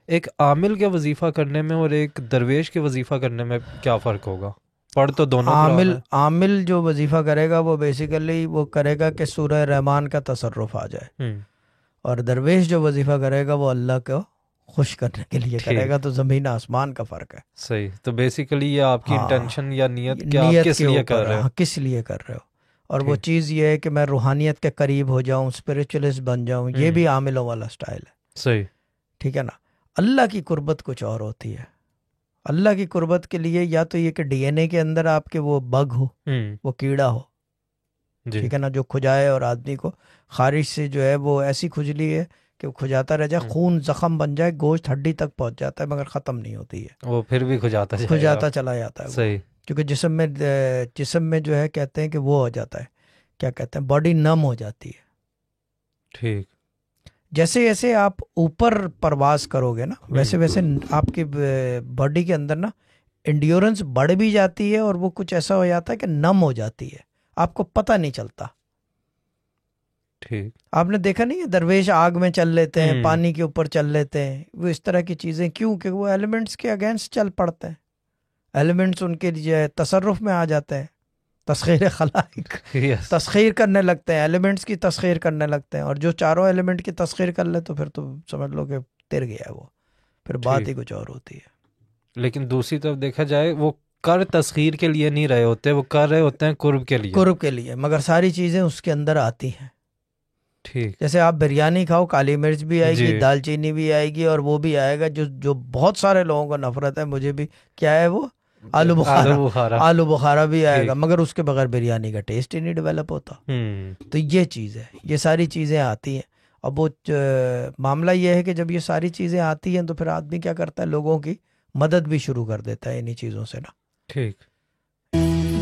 ایک عامل کے وظیفہ کرنے میں اور ایک درویش کے وظیفہ کرنے میں کیا فرق ہوگا؟ پڑھ تو دونوں عامل جو وظیفہ کرے گا وہ بیسیکلی وہ کرے گا کہ سورہ رحمان کا تصرف آ جائے، اور درویش جو وظیفہ کرے گا وہ اللہ کو خوش کرنے کے لیے کرے گا. تو زمین آسمان کا فرق ہے. صحیح. تو بیسیکلی یہ آپ کی انٹینشن یا نیت کس لیے کر رہے ہو، کس لیے کر رہے ہو. اور وہ چیز یہ ہے کہ میں روحانیت کے قریب ہو جاؤں، اسپریچولسٹ بن جاؤں، یہ بھی عاملوں والا سٹائل ہے. صحیح. ٹھیک ہے نا. اللہ کی قربت کچھ اور ہوتی ہے. اللہ کی قربت کے لیے یا تو یہ کہ ڈی این اے کے اندر آپ کے وہ بگ ہو، وہ کیڑا ہو، ٹھیک ہے نا، جو کھجائے اور آدمی کو خارج سے جو ہے وہ ایسی کھجلی ہے کہ وہ کھجاتا رہ جائے، خون زخم بن جائے، گوشت ہڈی تک پہنچ جاتا ہے مگر ختم نہیں ہوتی ہے، وہ پھر بھی کھجاتا چلا جاتا ہے. صحیح. کیونکہ جسم میں جو ہے کہتے ہیں کہ وہ ہو جاتا ہے، کیا کہتے ہیں، باڈی نم ہو جاتی ہے. ٹھیک. جیسے جیسے آپ اوپر پرواز کرو گے نا ویسے ویسے آپ کی باڈی کے اندر نا انڈیورنس بڑھ بھی جاتی ہے، اور وہ کچھ ایسا ہو جاتا ہے کہ نم ہو جاتی ہے، آپ کو پتہ نہیں چلتا. ٹھیک. آپ نے دیکھا نہیں ہے درویش آگ میں چل لیتے ہیں، پانی کے اوپر چل لیتے ہیں، وہ اس طرح کی چیزیں کیوں کہ وہ ایلیمنٹس کے اگینسٹ چل پڑتے ہیں، ایلیمنٹس ان کے لیے تصرف میں آ جاتے ہیں، تسخیر خلائق تسخیر کرنے لگتے ہیں، ایلیمنٹس کی تسخیر کرنے لگتے ہیں. اور جو چاروں ایلیمنٹ کی تسخیر کر لے تو پھر تو سمجھ لو کہ تر گیا ہے وہ، پھر بات ہی کچھ اور ہوتی ہے. لیکن دوسری طرف دیکھا جائے وہ کر تسخیر کے لیے نہیں رہے ہوتے، وہ کر رہے ہوتے ہیں قرب کے لیے، مگر ساری چیزیں اس کے اندر آتی ہیں. ٹھیک. جیسے آپ بریانی کھاؤ، کالی مرچ بھی آئے گی، دال چینی بھی آئے گی، اور وہ بھی آئے گا جو بہت سارے لوگوں کو نفرت ہے، مجھے بھی، کیا ہے وہ، آلو بخارا بھی آئے گا، مگر اس کے بغیر بریانی کا ٹیسٹ ہی نہیں ڈیولپ ہوتا. تو یہ چیز ہے، یہ ساری چیزیں آتی ہیں. اب وہ معاملہ یہ ہے کہ جب یہ ساری چیزیں آتی ہیں تو پھر آدمی کیا کرتا ہے، لوگوں کی مدد بھی شروع کر دیتا ہے انہی چیزوں سے نا. ٹھیک.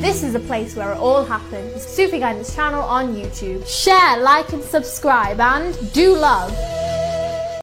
This is a place where it all happens. Sufi Guidance channel on YouTube. Share, like and subscribe, and do love.